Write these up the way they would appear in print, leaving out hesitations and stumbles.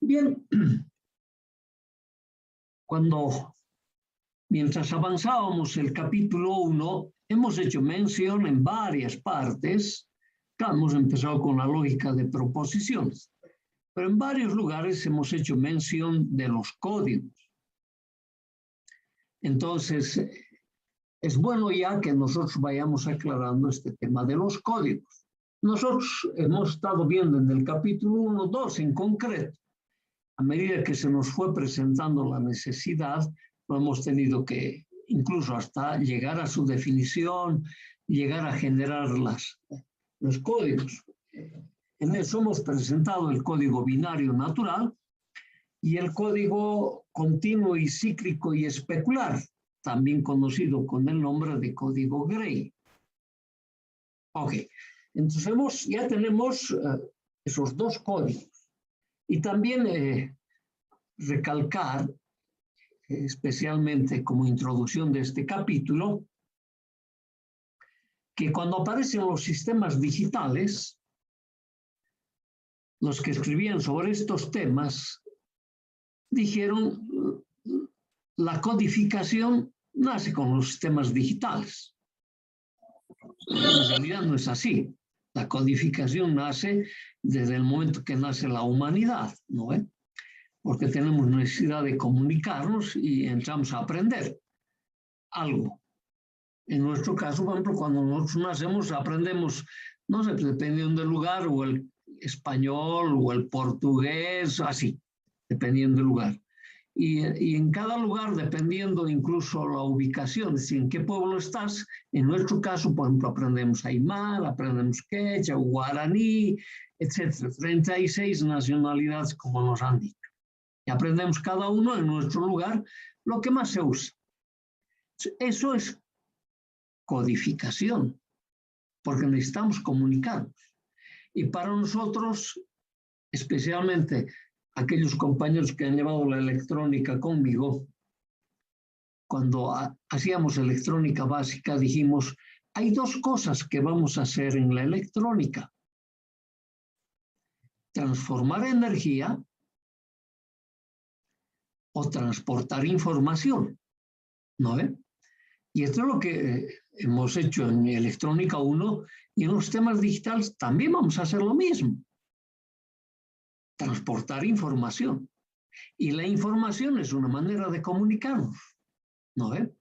Bien, mientras avanzábamos el capítulo 1, hemos hecho mención en varias partes, claro, hemos empezado con la lógica de proposiciones, pero en varios lugares hemos hecho mención de los códigos. Entonces, es bueno ya que nosotros vayamos aclarando este tema de los códigos. Nosotros hemos estado viendo en el capítulo 1, 2 en concreto. A medida que se nos fue presentando la necesidad, lo hemos tenido que, incluso hasta llegar a su definición, llegar a generar los códigos. En eso hemos presentado el código binario natural y el código continuo y cíclico y especular, también conocido con el nombre de código Gray. Ok, entonces ya tenemos esos dos códigos. Y también recalcar, especialmente como introducción de este capítulo, que cuando aparecen los sistemas digitales, los que escribían sobre estos temas dijeron la codificación nace con los sistemas digitales. En realidad no es así. La codificación nace desde el momento que nace la humanidad, ¿no? Porque tenemos necesidad de comunicarnos y entramos a aprender algo. En nuestro caso, por ejemplo, cuando nosotros nacemos, aprendemos, no sé, dependiendo del lugar, o el español, o el portugués, así, dependiendo del lugar. Y en cada lugar, dependiendo incluso la ubicación, si en qué pueblo estás, en nuestro caso, por ejemplo, aprendemos aymara, aprendemos quechua, guaraní, etc. 36 nacionalidades, como nos han dicho. Y aprendemos cada uno en nuestro lugar lo que más se usa. Eso es codificación, porque necesitamos comunicarnos. Y para nosotros, especialmente aquellos compañeros que han llevado la electrónica conmigo, cuando hacíamos electrónica básica, dijimos, hay dos cosas que vamos a hacer en la electrónica. Transformar energía o transportar información, ¿no ve? Y esto es lo que hemos hecho en electrónica 1 y en los temas digitales también vamos a hacer lo mismo. Transportar información. Y la información es una manera de comunicarnos, ¿no ve?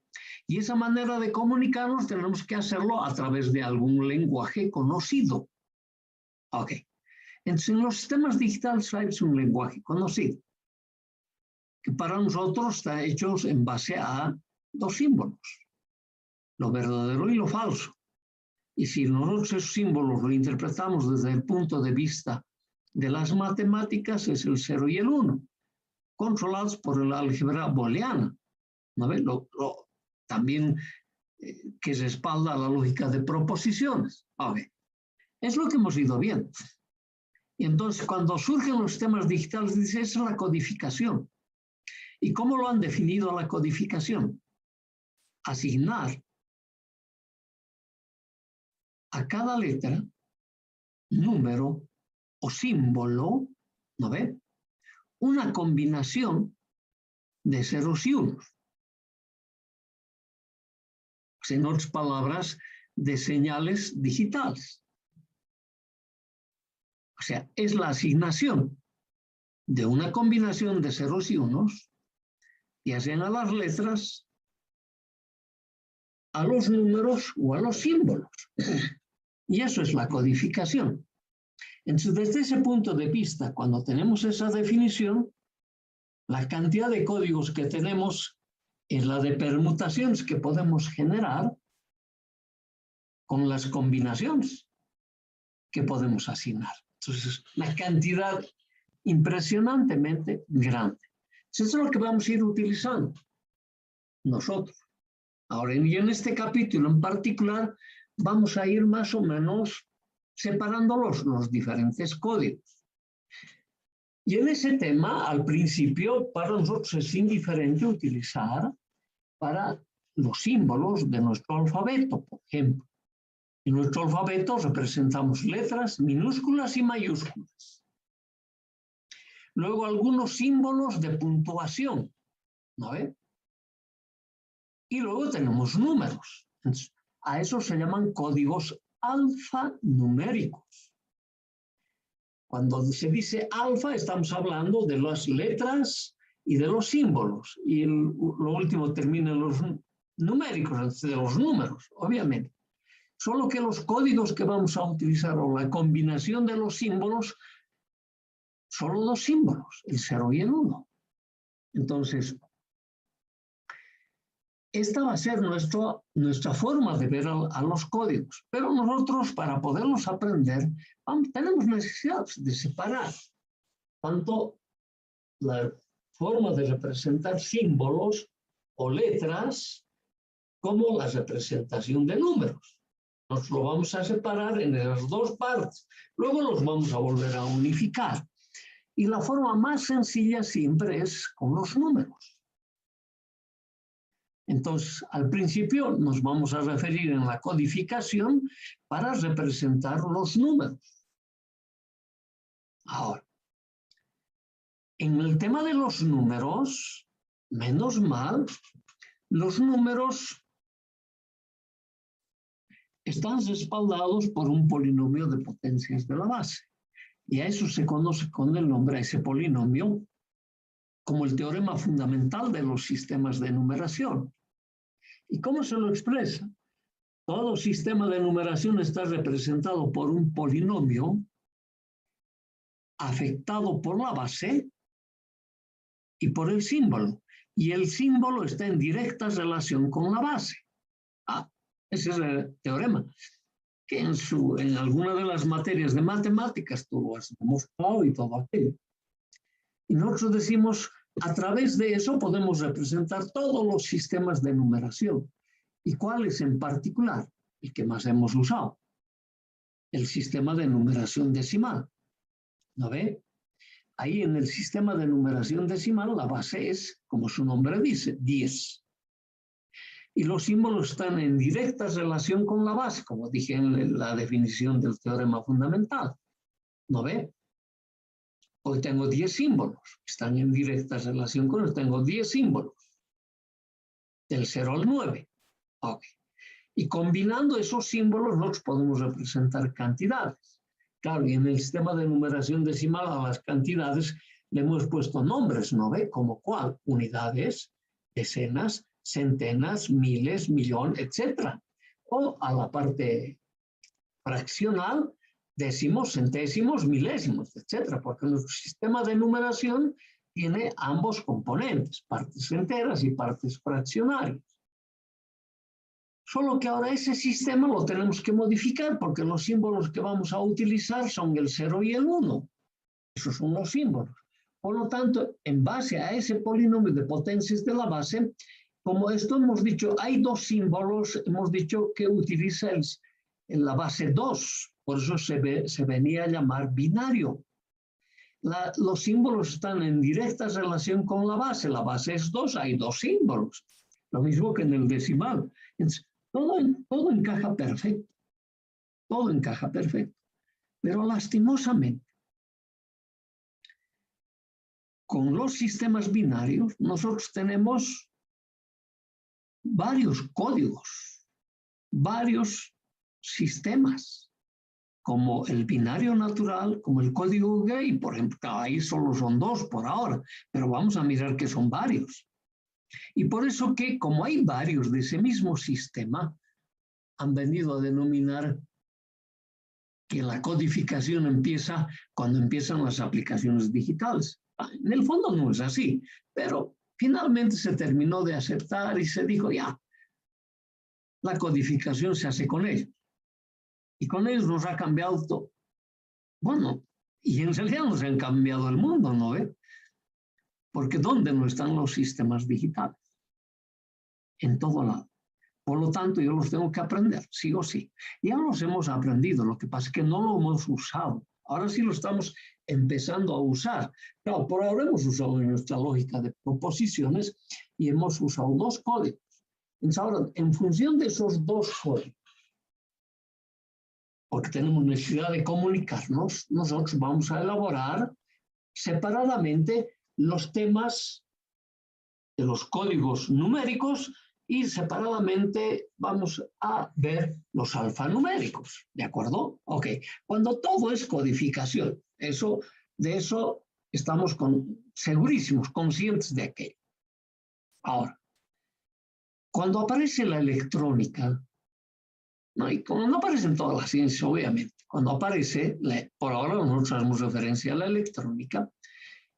Y esa manera de comunicarnos tenemos que hacerlo a través de algún lenguaje conocido. Ok. Entonces, en los sistemas digitales hay un lenguaje conocido, que para nosotros está hecho en base a dos símbolos, lo verdadero y lo falso. Y si nosotros esos símbolos lo interpretamos desde el punto de vista de las matemáticas, es el 0 y el 1, controlados por el álgebra booleana, ¿no ve? También que respalda la lógica de proposiciones. Okay. Es lo que hemos ido viendo. Y entonces, cuando surgen los sistemas digitales, dice, esa es la codificación. ¿Y cómo lo han definido la codificación? Asignar a cada letra, número o símbolo, ¿no ve? Una combinación de ceros y unos. En otras palabras, de señales digitales. O sea, es la asignación de una combinación de ceros y unos, ya sean a las letras, a los números o a los símbolos. Y eso es la codificación. Entonces, desde ese punto de vista, cuando tenemos esa definición, la cantidad de códigos que tenemos es la de permutaciones que podemos generar con las combinaciones que podemos asignar. Entonces, la cantidad impresionantemente grande. Eso es lo que vamos a ir utilizando nosotros. Ahora, y en este capítulo en particular, vamos a ir más o menos separando los diferentes códigos. Y en ese tema, al principio, para nosotros es indiferente utilizar para los símbolos de nuestro alfabeto, por ejemplo. En nuestro alfabeto representamos letras minúsculas y mayúsculas. Luego algunos símbolos de puntuación, ¿no ve? Y luego tenemos números. Entonces, a eso se llaman códigos alfanuméricos. Cuando se dice alfa, estamos hablando de las letras y de los símbolos. Y lo último termina en los numéricos, de los números, obviamente. Solo que los códigos que vamos a utilizar o la combinación de los símbolos, solo dos símbolos, el 0 y el 1. Entonces, esta va a ser nuestra forma de ver a los códigos. Pero nosotros, para poderlos aprender, tenemos necesidad de separar tanto la forma de representar símbolos o letras como la representación de números. Nos lo vamos a separar en las dos partes. Luego los vamos a volver a unificar. Y la forma más sencilla siempre es con los números. Entonces, al principio nos vamos a referir en la codificación para representar los números. Ahora, en el tema de los números, menos mal, los números están respaldados por un polinomio de potencias de la base. Y a eso se conoce con el nombre, a ese polinomio, como el teorema fundamental de los sistemas de numeración. ¿Y cómo se lo expresa? Todo sistema de numeración está representado por un polinomio afectado por la base y por el símbolo. Y el símbolo está en directa relación con la base. Ese es el teorema, que en alguna de las materias de matemáticas tú lo has demostrado y todo aquello. Y nosotros decimos, a través de eso podemos representar todos los sistemas de numeración. ¿Y cuáles en particular? El que más hemos usado. El sistema de numeración decimal. ¿No ve? Ahí en el sistema de numeración decimal la base es, como su nombre dice, 10. Y los símbolos están en directa relación con la base, como dije en la definición del teorema fundamental. ¿No ve? Hoy tengo 10 símbolos, están en directa relación con él. Tengo 10 símbolos, del 0 al 9. Okay. Y combinando esos símbolos, nosotros podemos representar cantidades. Claro, y en el sistema de numeración decimal a las cantidades le hemos puesto nombres, ¿no ve? Como cuál, unidades, decenas, centenas, miles, millón, etc. O a la parte fraccional, décimos, centésimos, milésimos, etc. Porque nuestro sistema de numeración tiene ambos componentes, partes enteras y partes fraccionarias. Solo que ahora ese sistema lo tenemos que modificar porque los símbolos que vamos a utilizar son el 0 y el 1. Esos son los símbolos. Por lo tanto, en base a ese polinomio de potencias de la base, como esto hemos dicho, hay dos símbolos, hemos dicho que utiliza en la base 2, por eso se venía a llamar binario. Los símbolos están en directa relación con la base es 2, hay dos símbolos, lo mismo que en el decimal. Entonces, todo encaja perfecto, todo encaja perfecto, pero lastimosamente, con los sistemas binarios, nosotros tenemos varios códigos, varios sistemas, como el binario natural, como el código Gray, por ejemplo, ahí solo son dos por ahora, pero vamos a mirar que son varios. Y por eso que, como hay varios de ese mismo sistema, han venido a denominar que la codificación empieza cuando empiezan las aplicaciones digitales. En el fondo no es así, pero finalmente se terminó de aceptar y se dijo, ya, la codificación se hace con ellos. Y con ellos nos ha cambiado todo. Bueno, y en realidad nos han cambiado el mundo, ¿no ve? Porque ¿dónde no están los sistemas digitales? En todo lado. Por lo tanto, yo los tengo que aprender, sí o sí. Ya los hemos aprendido, lo que pasa es que no lo hemos usado. Ahora sí lo estamos empezando a usar. Claro, por ahora hemos usado en nuestra lógica de proposiciones y hemos usado dos códigos. Entonces, ahora, en función de esos dos códigos, porque tenemos necesidad de comunicarnos, nosotros vamos a elaborar separadamente los temas de los códigos numéricos y separadamente vamos a ver los alfanuméricos, ¿de acuerdo? Ok, cuando todo es codificación, de eso estamos segurísimos, conscientes de aquello. Ahora, cuando aparece la electrónica, ¿no? Y como no aparece en todas las ciencias, obviamente, cuando aparece, por ahora nosotros hacemos referencia a la electrónica,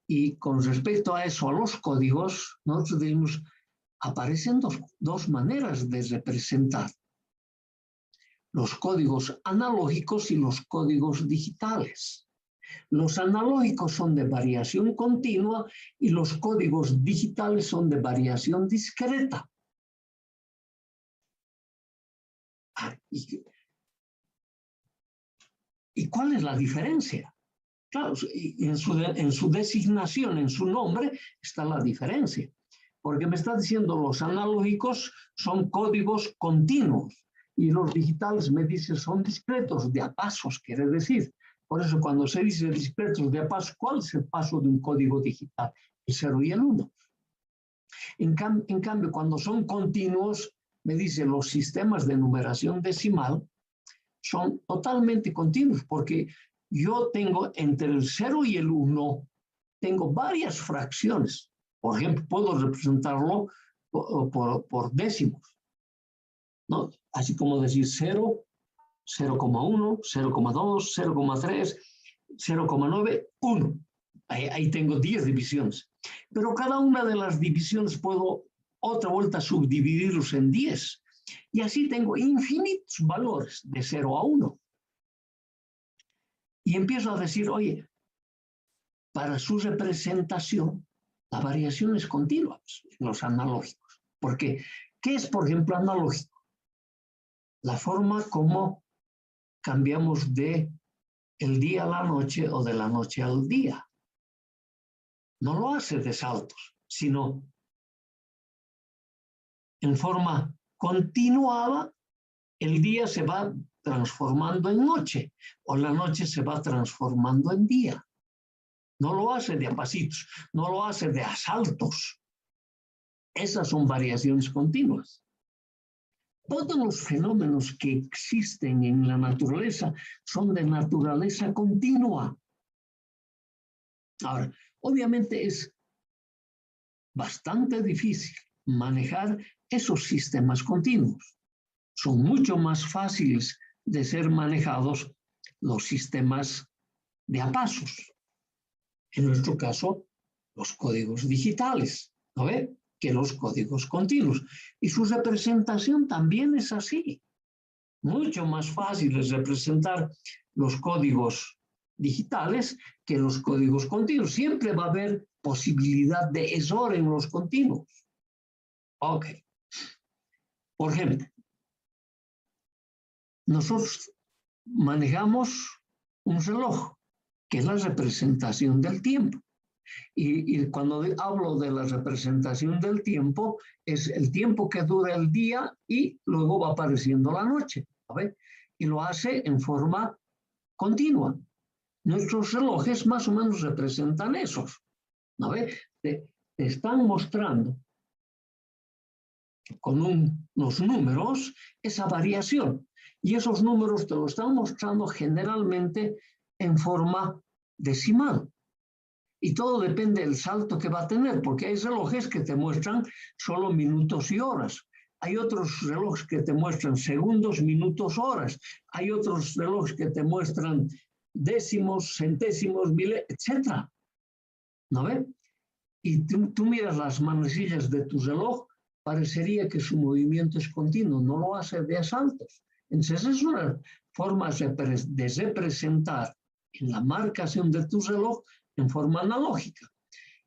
y con respecto a eso, a los códigos, nosotros decimos, aparecen dos maneras de representar: los códigos analógicos y los códigos digitales. Los analógicos son de variación continua y los códigos digitales son de variación discreta. ¿Y cuál es la diferencia? Claro, en su designación, en su nombre, está la diferencia. Porque me está diciendo los analógicos son códigos continuos y los digitales me dice son discretos, de a pasos, quiere decir. Por eso cuando se dice discretos de a pasos, ¿cuál es el paso de un código digital? El 0 y el 1. En cambio, cuando son continuos, me dice los sistemas de numeración decimal son totalmente continuos, porque yo tengo entre el 0 y el 1, tengo varias fracciones. Por ejemplo, puedo representarlo por décimos, ¿no? Así como decir 0, 0,1, 0,2, 0,3, 0,9, 1. Ahí tengo 10 divisiones. Pero cada una de las divisiones puedo otra vuelta subdividirlos en 10. Y así tengo infinitos valores de 0 a 1. Y empiezo a decir, oye, para su representación, la variación es continua en los analógicos. Porque, ¿qué es, por ejemplo, analógico? La forma como cambiamos de el día a la noche o de la noche al día. No lo hace de saltos, sino en forma continuada. El día se va transformando en noche o la noche se va transformando en día. No lo hace de a pasitos, no lo hace de asaltos. Esas son variaciones continuas. Todos los fenómenos que existen en la naturaleza son de naturaleza continua. Ahora, obviamente es bastante difícil manejar esos sistemas continuos. Son mucho más fáciles de ser manejados los sistemas de a pasos. En nuestro caso, los códigos digitales, ¿no ve? Que los códigos continuos. Y su representación también es así. Mucho más fácil es representar los códigos digitales que los códigos continuos. Siempre va a haber posibilidad de error en los continuos. Ok. Por ejemplo, nosotros manejamos un reloj, que es la representación del tiempo. Y cuando hablo de la representación del tiempo, es el tiempo que dura el día y luego va apareciendo la noche, ¿sabe? Y lo hace en forma continua. Nuestros relojes más o menos representan esos, ¿no ve? Te están mostrando con unos números esa variación. Y esos números te lo están mostrando generalmente en forma decimal. Y todo depende del salto que va a tener, porque hay relojes que te muestran solo minutos y horas. Hay otros relojes que te muestran segundos, minutos, horas. Hay otros relojes que te muestran décimos, centésimos, etc. ¿No ve? Y tú miras las manecillas de tu reloj, parecería que su movimiento es continuo, no lo hace de saltos. Entonces es una forma de representar en la marcación de tu reloj en forma analógica.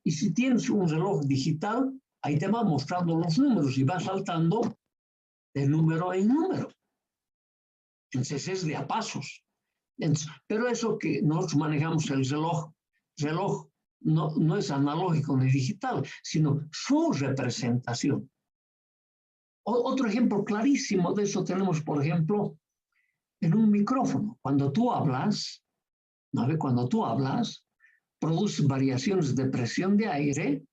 Y si tienes un reloj digital, ahí te va mostrando los números y va saltando de número en número. Entonces es de a pasos. Entonces, pero eso que nosotros manejamos el reloj no es analógico ni digital, sino su representación. Otro ejemplo clarísimo de eso tenemos, por ejemplo, en un micrófono. Cuando tú hablas, ¿no? Cuando tú hablas, produce variaciones de presión de aire,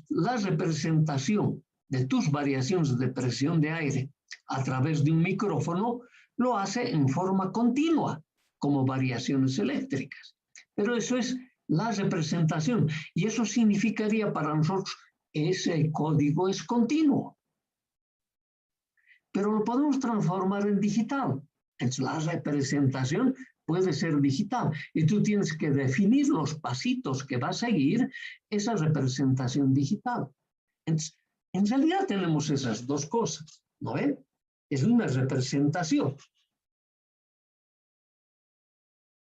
la representación de tus variaciones de presión de aire a través de un micrófono lo hace en forma continua, como variaciones eléctricas. Pero eso es la representación, y eso significaría para nosotros ese código es continuo. Pero lo podemos transformar en digital. Entonces, la representación puede ser digital y tú tienes que definir los pasitos que va a seguir esa representación digital. Entonces, en realidad tenemos esas dos cosas, ¿no ven? Es una representación.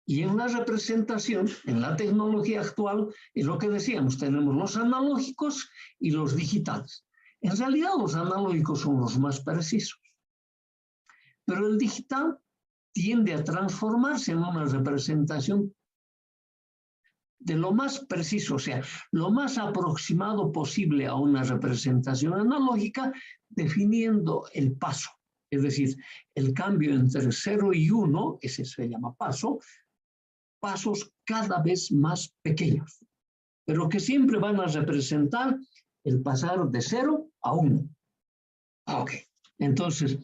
Y en la representación, en la tecnología actual, es lo que decíamos, tenemos los analógicos y los digitales. En realidad los analógicos son los más precisos, pero el digital tiende a transformarse en una representación de lo más preciso, o sea, lo más aproximado posible a una representación analógica, definiendo el paso, es decir, el cambio entre 0 y 1, ese se llama paso, pasos cada vez más pequeños, pero que siempre van a representar el pasar de 0 a 1. Ok, entonces,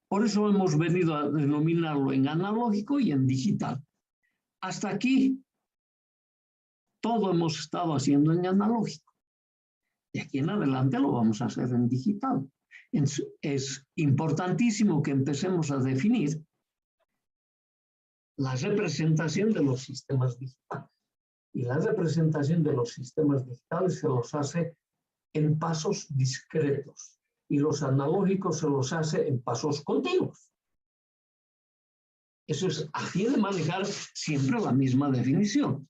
por eso hemos venido a denominarlo en analógico y en digital. Hasta aquí, todo hemos estado haciendo en analógico. De aquí en adelante lo vamos a hacer en digital. Es importantísimo que empecemos a definir la representación de los sistemas digitales. Y la representación de los sistemas digitales se los hace en pasos discretos. Y los analógicos se los hace en pasos continuos. Eso es así de manejar siempre la misma definición.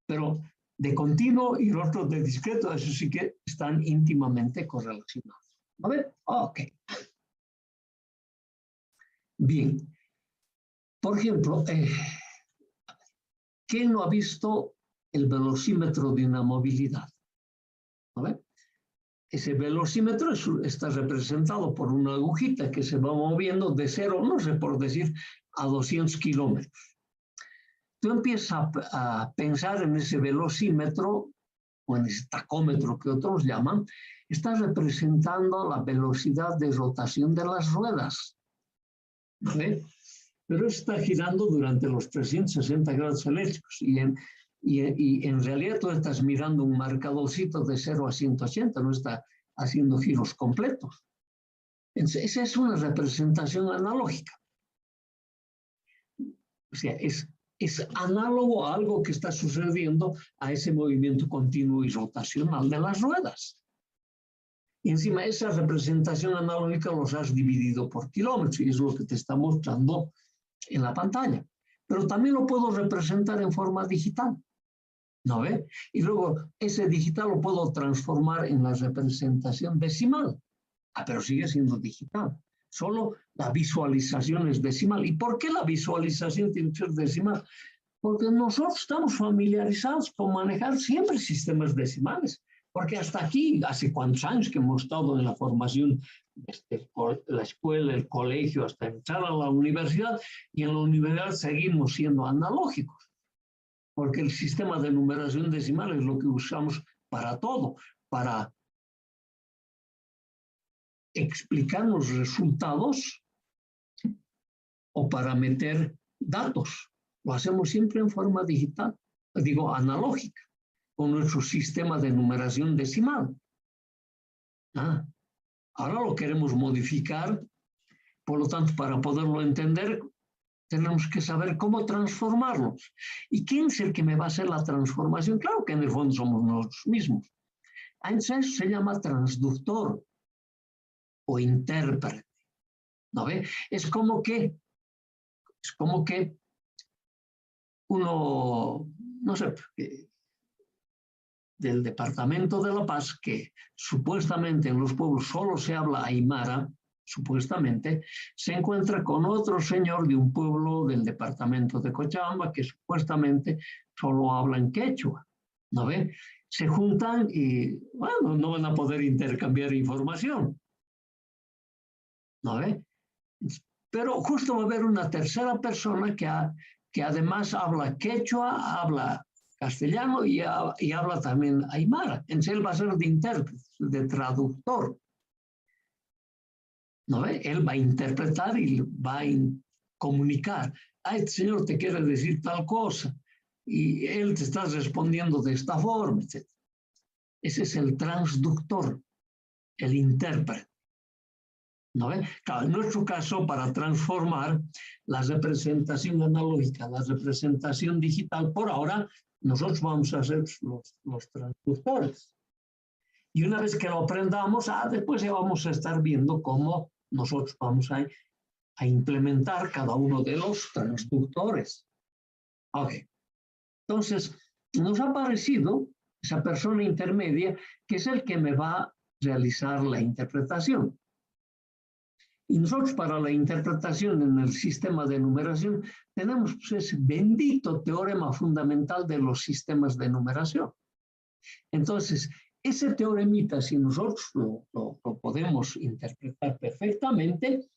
Pero de continuo y el otro de discreto, eso sí que están íntimamente correlacionados. ¿A ver? Ok. Bien. Por ejemplo, ¿quién no ha visto el velocímetro de una movilidad? ¿A ver? Ese velocímetro está representado por una agujita que se va moviendo de 0, no sé, por decir, a 200 kilómetros. Tú empiezas a pensar en ese velocímetro, o en ese tacómetro que otros llaman, está representando la velocidad de rotación de las ruedas. ¿Ve? Pero está girando durante los 360 grados eléctricos y en realidad tú estás mirando un marcadorcito de 0 a 180, no está haciendo giros completos. Entonces, esa es una representación analógica. O sea, es análogo a algo que está sucediendo a ese movimiento continuo y rotacional de las ruedas. Y encima esa representación analógica los has dividido por kilómetros y es lo que te está mostrando en la pantalla. Pero también lo puedo representar en forma digital. ¿No ve? Y luego ese digital lo puedo transformar en la representación decimal. Ah, pero sigue siendo digital. Solo la visualización es decimal. ¿Y por qué la visualización tiene que ser decimal? Porque nosotros estamos familiarizados con manejar siempre sistemas decimales. Porque hasta aquí, hace cuántos años que hemos estado en la formación, la escuela, el colegio, hasta entrar a la universidad, y en la universidad seguimos siendo analógicos. Porque el sistema de numeración decimal es lo que usamos para todo, para explicar los resultados o para meter datos. Lo hacemos siempre en forma digital, digo analógica, con nuestro sistema de numeración decimal. Ahora lo queremos modificar, por lo tanto, para poderlo entender, tenemos que saber cómo transformarlos. ¿Y quién es el que me va a hacer la transformación? Claro que en el fondo somos nosotros mismos. Entonces eso se llama transductor o intérprete. ¿No ve? Es como que uno, no sé, del Departamento de La Paz, que supuestamente en los pueblos solo se habla aymara, supuestamente, se encuentra con otro señor de un pueblo del departamento de Cochabamba que supuestamente solo hablan quechua, ¿no ve? Se juntan y, bueno, no van a poder intercambiar información, ¿no ve? Pero justo va a haber una tercera persona que además habla quechua, habla castellano y habla también aymara. Entonces él va a ser de intérprete, de traductor. ¿No ve? Él va a interpretar y va a comunicar. Ah, este señor te quiere decir tal cosa y él te está respondiendo de esta forma, etc. Ese es el transductor, el intérprete. ¿No ve? Claro, en nuestro caso, para transformar la representación analógica, la representación digital, por ahora, nosotros vamos a ser los transductores. Y una vez que lo aprendamos, después ya vamos a estar viendo cómo nosotros vamos a implementar cada uno de los transductores. Ok. Entonces, nos ha parecido esa persona intermedia que es el que me va a realizar la interpretación. Y nosotros para la interpretación en el sistema de numeración tenemos pues, ese bendito teorema fundamental de los sistemas de numeración. Entonces, ese teoremita, si nosotros lo podemos interpretar perfectamente,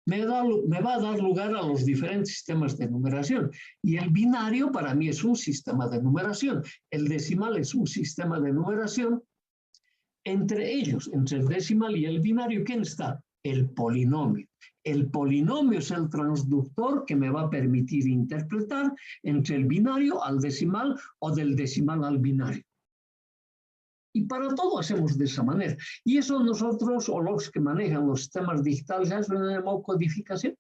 me va a dar lugar a los diferentes sistemas de numeración. Y el binario para mí es un sistema de numeración. El decimal es un sistema de numeración. Entre ellos, entre el decimal y el binario, ¿quién está? El polinomio. El polinomio es el transductor que me va a permitir interpretar entre el binario al decimal o del decimal al binario. Y para todo hacemos de esa manera. Y eso nosotros, o los que manejan los sistemas digitales, hacen una codificación.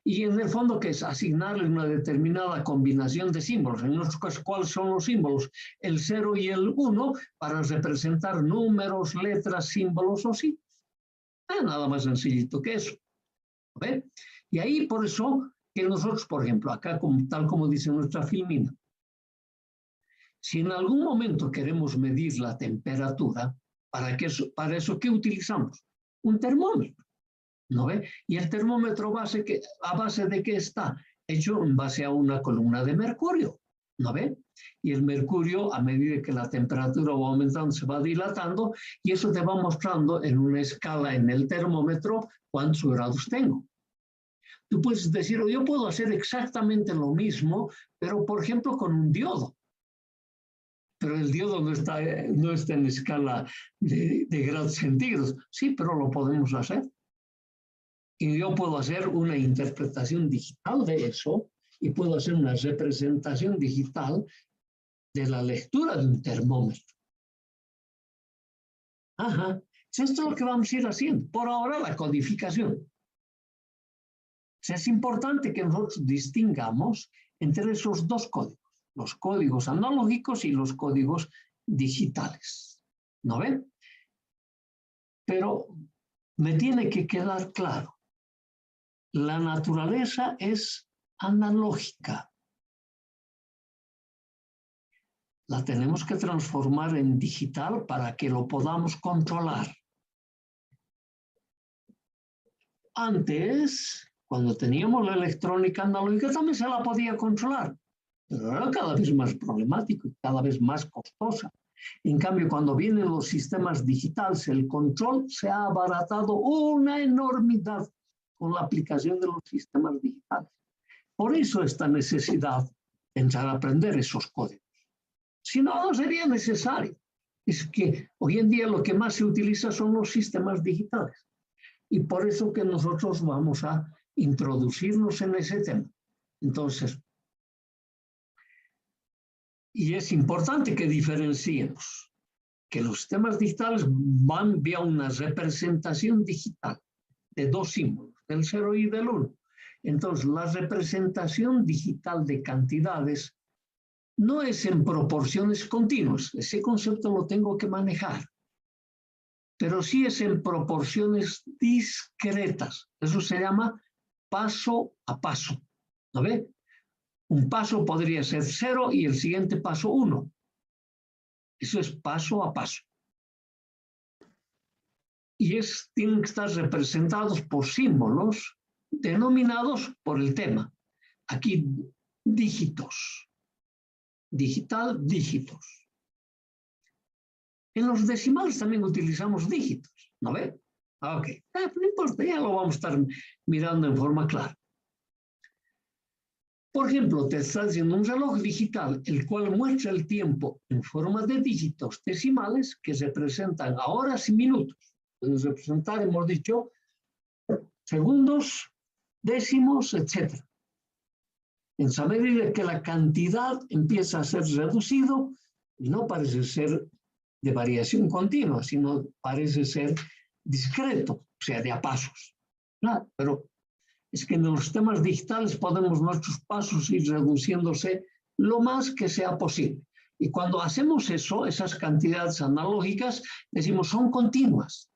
Y en el fondo, ¿qué es? Asignarle una determinada combinación de símbolos. En nuestro caso, ¿cuáles son los símbolos? El 0 y el 1 para representar números, letras, símbolos o signos. Nada más sencillito que eso. ¿Ve? Y ahí, por eso, que nosotros, por ejemplo, acá, tal como dice nuestra filmina, si en algún momento queremos medir la temperatura, para eso, ¿qué utilizamos? Un termómetro, ¿no ve? Y el termómetro a base de qué está hecho en base a una columna de mercurio, ¿no ve? Y el mercurio, a medida que la temperatura va aumentando, se va dilatando, y eso te va mostrando en una escala en el termómetro cuántos grados tengo. Tú puedes decir, yo puedo hacer exactamente lo mismo, pero por ejemplo con un diodo. Pero el diodo no está en escala de grados centígrados. Sí, pero lo podemos hacer. Y yo puedo hacer una interpretación digital de eso y puedo hacer una representación digital de la lectura de un termómetro. Ajá. Esto es lo que vamos a ir haciendo. Por ahora, la codificación. Es importante que nosotros distingamos entre esos dos códigos. Los códigos analógicos y los códigos digitales. ¿No ven? Pero me tiene que quedar claro. La naturaleza es analógica. La tenemos que transformar en digital para que lo podamos controlar. Antes, cuando teníamos la electrónica analógica, también se la podía controlar. Pero era cada vez más problemático y cada vez más costosa. En cambio, cuando vienen los sistemas digitales, el control se ha abaratado una enormidad con la aplicación de los sistemas digitales. Por eso esta necesidad de entrar a aprender esos códigos. Si no, no sería necesario. Es que hoy en día lo que más se utiliza son los sistemas digitales. Y por eso que nosotros vamos a introducirnos en ese tema. Entonces, y es importante que diferenciemos que los sistemas digitales van vía una representación digital de dos símbolos, del 0 y del 1. Entonces, la representación digital de cantidades no es en proporciones continuas. Ese concepto lo tengo que manejar. Pero sí es en proporciones discretas. Eso se llama paso a paso. ¿No ve? Un paso podría ser 0 y el siguiente paso 1. Eso es paso a paso. Y tienen que estar representados por símbolos denominados por el tema. Aquí, dígitos. Digital, dígitos. En los decimales también utilizamos dígitos, ¿no ve? Ok, no importa, ya lo vamos a estar mirando en forma clara. Por ejemplo, te está diciendo un reloj digital, el cual muestra el tiempo en forma de dígitos decimales que se presentan a horas y minutos. Pueden representar, hemos dicho, segundos, décimos, etc. En esa medida que la cantidad empieza a ser reducido, no parece ser de variación continua, sino parece ser discreto, o sea, de a pasos. ¿No? Pero es que en los sistemas digitales podemos nuestros pasos ir reduciéndose lo más que sea posible. Y cuando hacemos eso, esas cantidades analógicas, decimos, son continuas.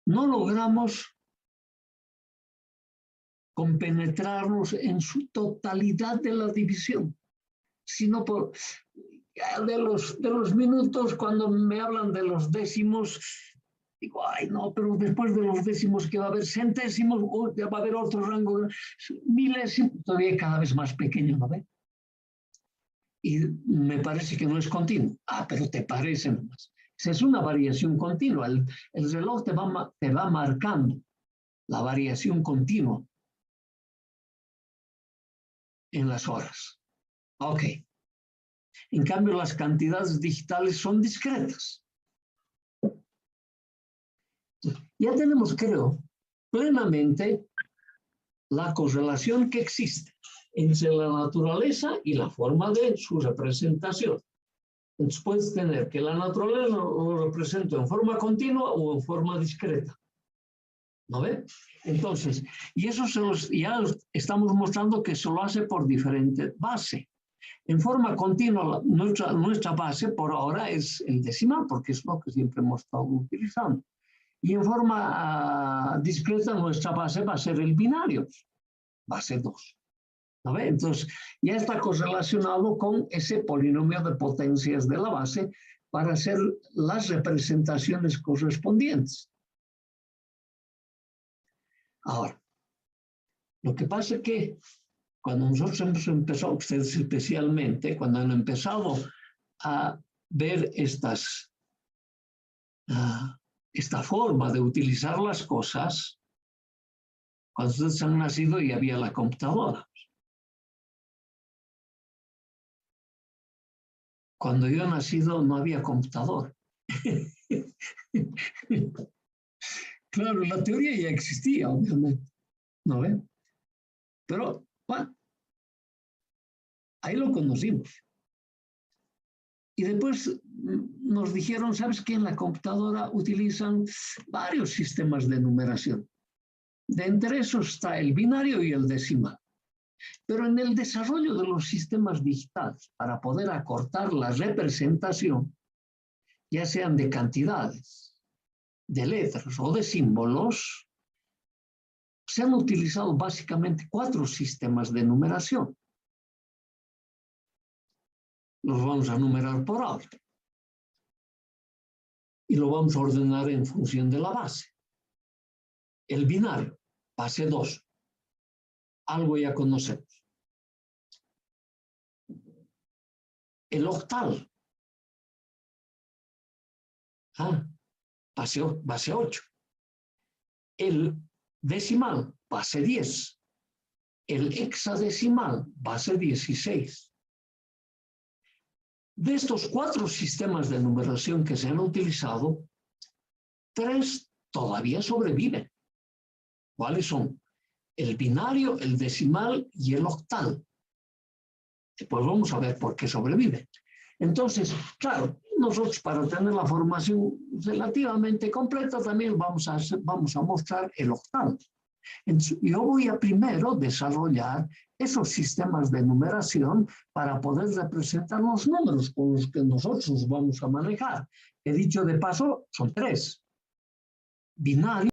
No logramos compenetrarnos en su totalidad de la división, sino por de los minutos, cuando me hablan de los décimos, digo, ay, no, pero después de los décimos que va a haber centésimos, va a haber otro rango, milésimos, todavía cada vez más pequeño, ¿no ve? Y me parece que no es continuo. Ah, pero te parece nomás. Esa es una variación continua. El reloj te va marcando la variación continua en las horas. Ok. En cambio, las cantidades digitales son discretas. Ya tenemos, creo, plenamente la correlación que existe entre la naturaleza y la forma de su representación. Entonces puedes tener que la naturaleza lo representa en forma continua o en forma discreta. ¿No ve? Entonces, y eso ya estamos mostrando que se lo hace por diferente base. En forma continua, nuestra base por ahora es el decimal, porque es lo que siempre hemos estado utilizando. Y en forma discreta, nuestra base va a ser el binario, base 2. ¿No ve? Entonces, ya está correlacionado con ese polinomio de potencias de la base para hacer las representaciones correspondientes. Ahora, lo que pasa es que cuando nosotros hemos empezado, ustedes especialmente, cuando han empezado a ver esta forma de utilizar las cosas, cuando ustedes han nacido ya había la computadora. Cuando yo he nacido no había computador. Claro, la teoría ya existía, obviamente, ¿no ven? Pero, bueno, ahí lo conocimos. Y después nos dijeron, ¿sabes qué? En la computadora utilizan varios sistemas de numeración. De entre esos está el binario y el decimal. Pero en el desarrollo de los sistemas digitales, para poder acortar la representación, ya sean de cantidades, de letras o de símbolos, se han utilizado básicamente 4 sistemas de numeración. Los vamos a numerar por ahora. Y lo vamos a ordenar en función de la base. El binario, base 2. Algo ya conocemos. El octal. Base 8. El decimal, base 10. El hexadecimal, base 16. De estos 4 sistemas de numeración que se han utilizado, 3 todavía sobreviven. ¿Cuáles son? El binario, el decimal y el octal. Después vamos a ver por qué sobreviven. Entonces, claro, nosotros para tener la formación relativamente completa también vamos a mostrar el octal. Entonces, yo voy a primero desarrollar esos sistemas de numeración para poder representar los números con los que nosotros vamos a manejar. He dicho de paso, son 3. Binario,